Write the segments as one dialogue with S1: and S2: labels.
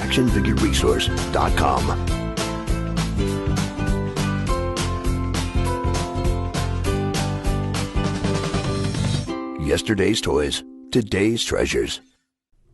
S1: ActionFigureResource.com. Yesterday's toys, today's treasures.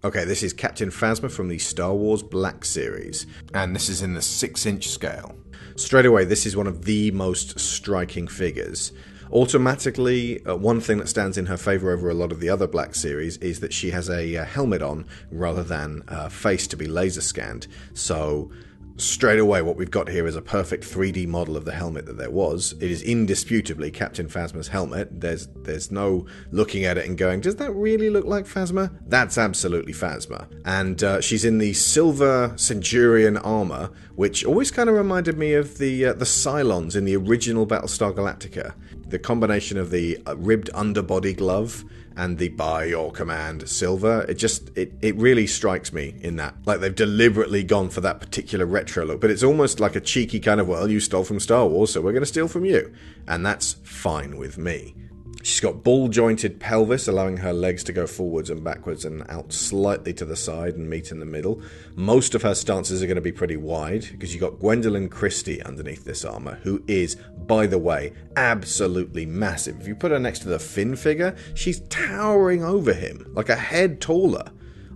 S2: Okay, this is Captain Phasma from the Star Wars Black series, and this is in the 6-inch scale. Straight away, this is one of the most striking figures. Automatically, one thing that stands in her favour over a lot of the other Black series is that she has a helmet on rather than a face to be laser scanned. So straight away, what we've got here is a perfect 3D model of the helmet that there was. It is indisputably Captain Phasma's helmet. There's no looking at it and going, does that really look like Phasma? That's absolutely Phasma. And she's in the silver Centurion armour, which always kind of reminded me of the Cylons in the original Battlestar Galactica. The combination of the ribbed underbody glove and the by your command silver, it really strikes me in that. Like they've deliberately gone for that particular retro look, but it's almost like a cheeky kind of, well, you stole from Star Wars, so we're going to steal from you. And that's fine with me. She's got ball-jointed pelvis, allowing her legs to go forwards and backwards and out slightly to the side and meet in the middle. Most of her stances are going to be pretty wide, because you've got Gwendolyn Christie underneath this armour, who is, by the way, absolutely massive. If you put her next to the Finn figure, she's towering over him, like a head taller.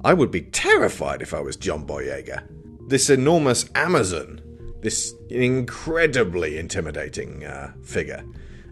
S2: I would be terrified if I was John Boyega. This enormous Amazon, this incredibly intimidating figure.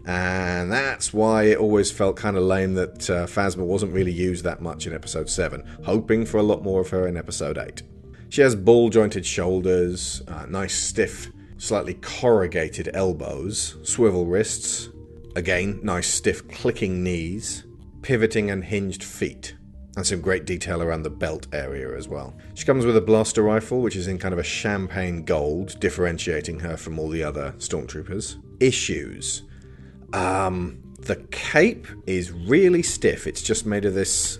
S2: And that's why it always felt kind of lame that Phasma wasn't really used that much in Episode 7, hoping for a lot more of her in Episode 8. She has ball-jointed shoulders, nice stiff, slightly corrugated elbows, swivel wrists, again, nice stiff clicking knees, pivoting and hinged feet, and some great detail around the belt area as well. She comes with a blaster rifle, which is in kind of a champagne gold, differentiating her from all the other stormtroopers. Issues. The cape is really stiff. It's just made of this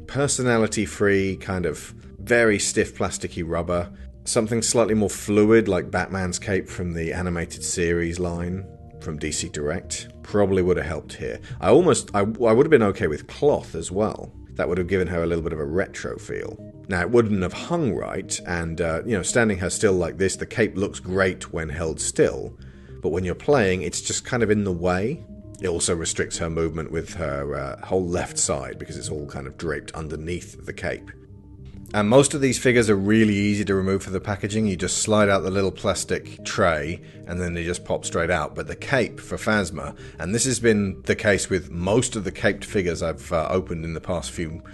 S2: personality-free, kind of very stiff plasticky rubber. Something slightly more fluid, like Batman's cape from the animated series line from DC Direct, probably would have helped here. I would have been okay with cloth as well. That would have given her a little bit of a retro feel. Now, it wouldn't have hung right, and, standing her still like this, the cape looks great when held still. But when you're playing, it's just kind of in the way. It also restricts her movement with her whole left side because it's all kind of draped underneath the cape. And most of these figures are really easy to remove for the packaging. You just slide out the little plastic tray and then they just pop straight out. But the cape for Phasma, and this has been the case with most of the caped figures I've opened in the past few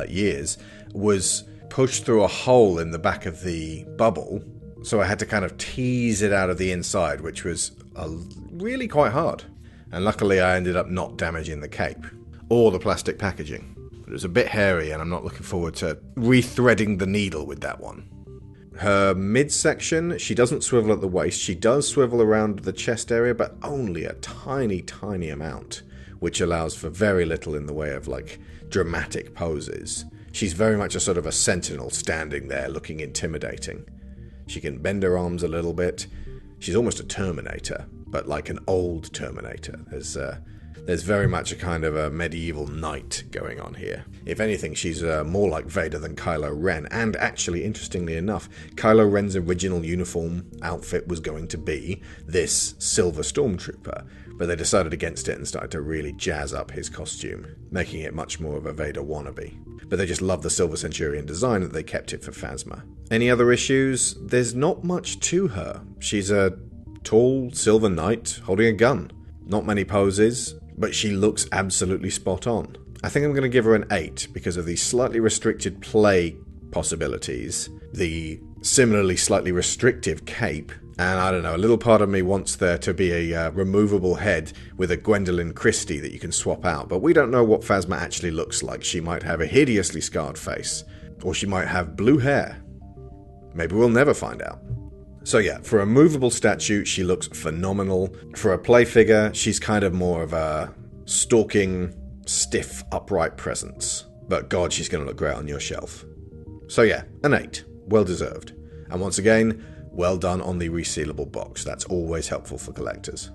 S2: years, was pushed through a hole in the back of the bubble. So I had to kind of tease it out of the inside, which was really quite hard. And luckily I ended up not damaging the cape or the plastic packaging. But it was a bit hairy and I'm not looking forward to rethreading the needle with that one. Her midsection, she doesn't swivel at the waist. She does swivel around the chest area, but only a tiny, tiny amount, which allows for very little in the way of like dramatic poses. She's very much a sort of a sentinel standing there looking intimidating. She can bend her arms a little bit. She's almost a Terminator, but like an old Terminator. There's very much a kind of a medieval knight going on here. If anything, she's more like Vader than Kylo Ren. And actually, interestingly enough, Kylo Ren's original uniform outfit was going to be this silver stormtrooper, but they decided against it and started to really jazz up his costume, making it much more of a Vader wannabe. But they just love the Silver Centurion design that they kept it for Phasma. Any other issues? There's not much to her. She's a tall silver knight holding a gun. Not many poses, but she looks absolutely spot on. I think I'm going to give her an 8 because of the slightly restricted play possibilities, the similarly slightly restrictive cape, and I don't know, a little part of me wants there to be a removable head with a Gwendolyn Christie that you can swap out, but we don't know what Phasma actually looks like. She might have a hideously scarred face, or she might have blue hair. Maybe we'll never find out. So yeah, for a movable statue, she looks phenomenal. For a play figure, she's kind of more of a stalking, stiff, upright presence. But God, she's going to look great on your shelf. So yeah, an 8. Well deserved. And once again, well done on the resealable box. That's always helpful for collectors.